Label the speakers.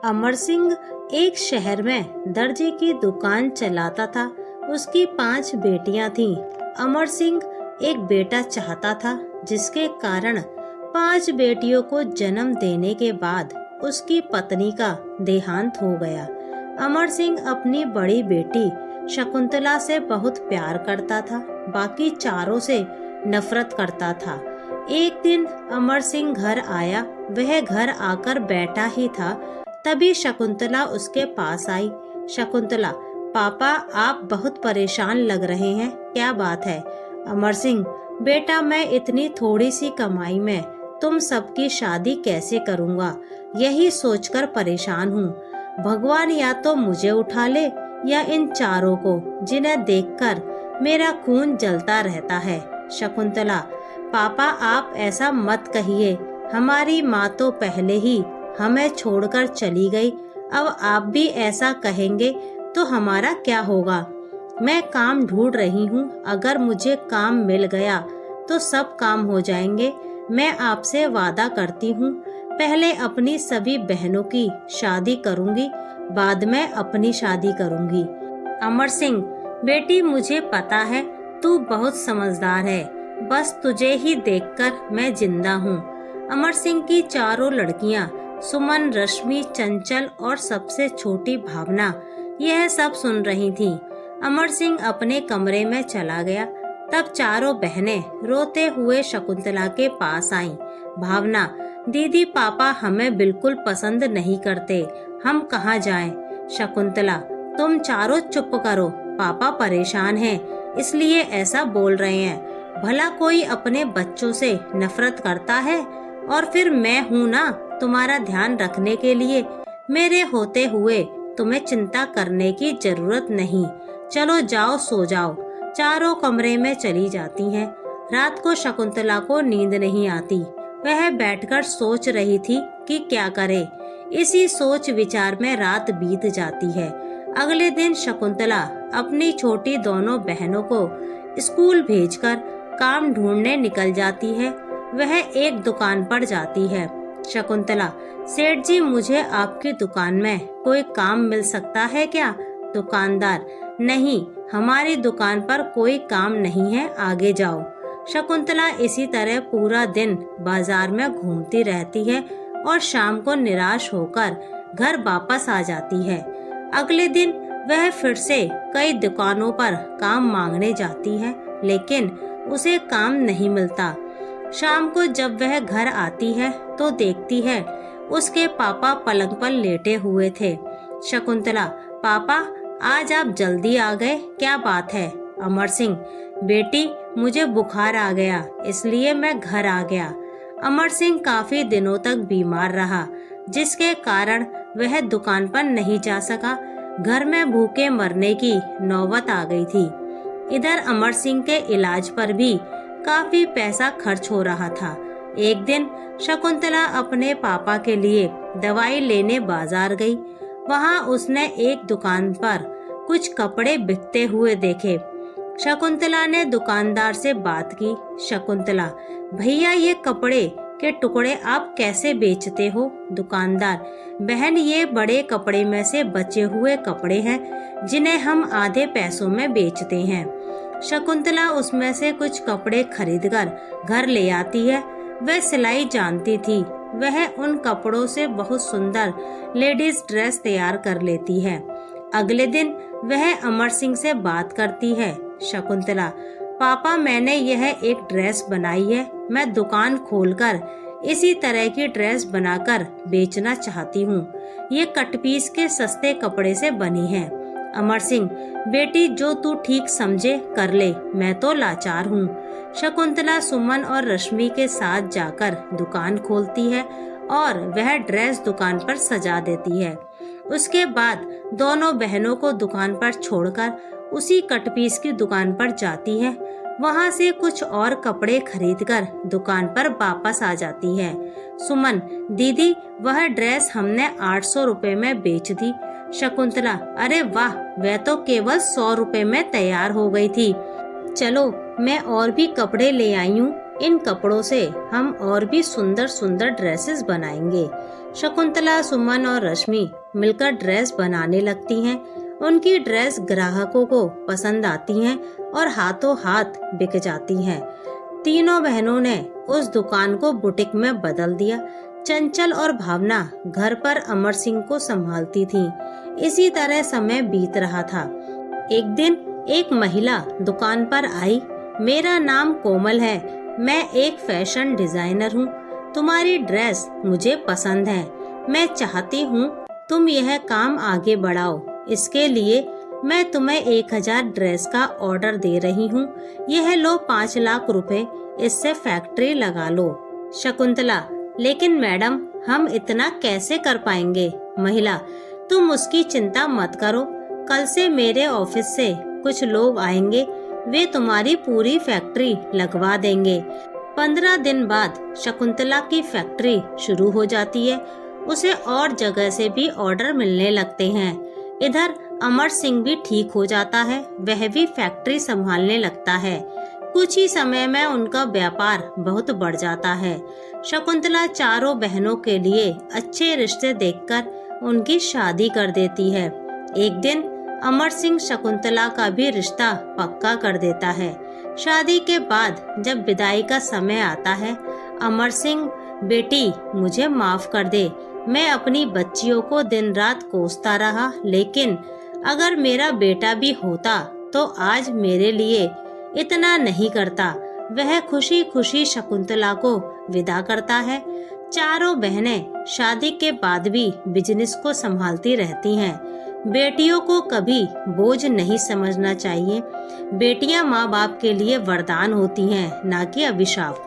Speaker 1: अमर सिंह एक शहर में दर्जी की दुकान चलाता था। उसकी 5 बेटियां थीं। अमर सिंह एक बेटा चाहता था, जिसके कारण 5 बेटियों को जन्म देने के बाद उसकी पत्नी का देहांत हो गया। अमर सिंह अपनी बड़ी बेटी शकुंतला से बहुत प्यार करता था, बाकी चारों से नफरत करता था। एक दिन अमर सिंह घर आया। वह घर आकर बैठा ही था, तभी शकुंतला उसके पास आई। शकुंतला, पापा आप बहुत परेशान लग रहे हैं, क्या बात है? अमर सिंह, बेटा मैं इतनी थोड़ी सी कमाई में तुम सबकी शादी कैसे करूँगा, यही सोचकर परेशान हूँ। भगवान या तो मुझे उठा ले या इन चारों को, जिन्हें देखकर मेरा खून जलता रहता है। शकुंतला, पापा आप ऐसा मत कहिए, हमारी माँ तो पहले ही हमें छोड़कर चली गई, अब आप भी ऐसा कहेंगे तो हमारा क्या होगा? मैं काम ढूंढ रही हूँ, अगर मुझे काम मिल गया तो सब काम हो जाएंगे। मैं आपसे वादा करती हूँ, पहले अपनी सभी बहनों की शादी करूँगी, बाद में अपनी शादी करूँगी। अमर सिंह, बेटी मुझे पता है तू बहुत समझदार है, बस तुझे ही देखकर मैं जिंदा हूँ। अमर सिंह की चारों लड़कियाँ सुमन, रश्मि, चंचल और सबसे छोटी भावना यह सब सुन रही थीं। अमर सिंह अपने कमरे में चला गया। तब चारों बहनें रोते हुए शकुंतला के पास आईं। भावना, दीदी पापा हमें बिल्कुल पसंद नहीं करते, हम कहाँ जाएं? शकुंतला, तुम चारों चुप करो, पापा परेशान हैं, इसलिए ऐसा बोल रहे हैं। भला कोई अपने बच्चों से नफरत करता है? और फिर मैं हूँ ना तुम्हारा ध्यान रखने के लिए। मेरे होते हुए तुम्हें चिंता करने की जरूरत नहीं। चलो जाओ सो जाओ। चारों कमरे में चली जाती हैं। रात को शकुंतला को नींद नहीं आती। वह बैठकर सोच रही थी कि क्या करे। इसी सोच विचार में रात बीत जाती है। अगले दिन शकुंतला अपनी छोटी दोनों बहनों को स्कूल भेजकर काम ढूंढने निकल जाती है। वह एक दुकान पर जाती है। शकुंतला, सेठ जी मुझे आपकी दुकान में कोई काम मिल सकता है क्या? दुकानदार, नहीं, हमारी दुकान पर कोई काम नहीं है, आगे जाओ। शकुंतला इसी तरह पूरा दिन बाजार में घूमती रहती है और शाम को निराश होकर घर वापस आ जाती है। अगले दिन वह फिर से कई दुकानों पर काम मांगने जाती है, लेकिन उसे काम नहीं मिलता। शाम को जब वह घर आती है तो देखती है उसके पापा पलंग पर लेटे हुए थे। शकुंतला, पापा आज आप जल्दी आ गए, क्या बात है? अमर सिंह, बेटी मुझे बुखार आ गया, इसलिए मैं घर आ गया। अमर सिंह काफी दिनों तक बीमार रहा, जिसके कारण वह दुकान पर नहीं जा सका। घर में भूखे मरने की नौबत आ गई थी। इधर अमर सिंह के इलाज पर भी काफी पैसा खर्च हो रहा था। एक दिन शकुंतला अपने पापा के लिए दवाई लेने बाजार गई। वहां उसने एक दुकान पर कुछ कपड़े बिकते हुए देखे। शकुंतला ने दुकानदार से बात की। शकुंतला, भैया ये कपड़े के टुकड़े आप कैसे बेचते हो? दुकानदार, बहन ये बड़े कपड़े में से बचे हुए कपड़े हैं, जिन्हें हम आधे पैसों में बेचते हैं। शकुंतला उसमें से कुछ कपड़े खरीदकर घर ले आती है। वह सिलाई जानती थी। वह उन कपड़ों से बहुत सुंदर लेडीज ड्रेस तैयार कर लेती है। अगले दिन वह अमर सिंह से बात करती है। शकुंतला, पापा मैंने यह एक ड्रेस बनाई है, मैं दुकान खोलकर इसी तरह की ड्रेस बनाकर बेचना चाहती हूँ। ये कट पीस के सस्ते कपड़े से बनी है। अमर सिंह, बेटी जो तू ठीक समझे कर ले, मैं तो लाचार हूँ। शकुंतला सुमन और रश्मि के साथ जाकर दुकान खोलती है और वह ड्रेस दुकान पर सजा देती है। उसके बाद दोनों बहनों को दुकान पर छोड़कर उसी कटपीस की दुकान पर जाती है। वहां से कुछ और कपड़े खरीदकर दुकान पर वापस आ जाती है। सुमन, दीदी वह ड्रेस हमने 800 रुपए में बेच दी। शकुंतला, अरे वाह, वह तो केवल 100 रुपए में तैयार हो गई थी। चलो मैं और भी कपड़े ले आई हूँ, इन कपड़ों से हम और भी सुंदर सुंदर ड्रेसेस बनाएंगे। शकुंतला, सुमन और रश्मि मिलकर ड्रेस बनाने लगती हैं। उनकी ड्रेस ग्राहकों को पसंद आती हैं और हाथों हाथ बिक जाती हैं। तीनों बहनों ने उस दुकान को बुटीक में बदल दिया। चंचल और भावना घर पर अमर सिंह को संभालती थीं। इसी तरह समय बीत रहा था। एक दिन एक महिला दुकान पर आई। मेरा नाम कोमल है, मैं एक फैशन डिजाइनर हूँ। तुम्हारी ड्रेस मुझे पसंद है। मैं चाहती हूँ तुम यह काम आगे बढ़ाओ। इसके लिए मैं तुम्हें 1000 ड्रेस का ऑर्डर दे रही हूँ। यह लो 5 लाख रुपए, इससे फैक्ट्री लगा लो। शकुंतला, लेकिन मैडम हम इतना कैसे कर पाएंगे? महिला, तुम उसकी चिंता मत करो। कल से मेरे ऑफिस से कुछ लोग आएंगे, वे तुम्हारी पूरी फैक्ट्री लगवा देंगे। 15 दिन बाद शकुंतला की फैक्ट्री शुरू हो जाती है। उसे और जगह से भी ऑर्डर मिलने लगते हैं। इधर अमर सिंह भी ठीक हो जाता है, वह भी फैक्ट्री संभालने लगता है। कुछ ही समय में उनका व्यापार बहुत बढ़ जाता है। शकुंतला चारों बहनों के लिए अच्छे रिश्ते देखकर उनकी शादी कर देती है। एक दिन अमर सिंह शकुंतला का भी रिश्ता पक्का कर देता है। शादी के बाद जब विदाई का समय आता है, अमर सिंह, बेटी मुझे माफ कर दे। मैं अपनी बच्चियों को दिन रात कोसता रहा, लेकिन अगर मेरा बेटा भी होता तो आज मेरे लिए इतना नहीं करता। वह खुशी खुशी शकुंतला को विदा करता है। चारों बहनें शादी के बाद भी बिजनेस को संभालती रहती हैं। बेटियों को कभी बोझ नहीं समझना चाहिए। बेटियां माँ बाप के लिए वरदान होती हैं, ना कि अभिशाप।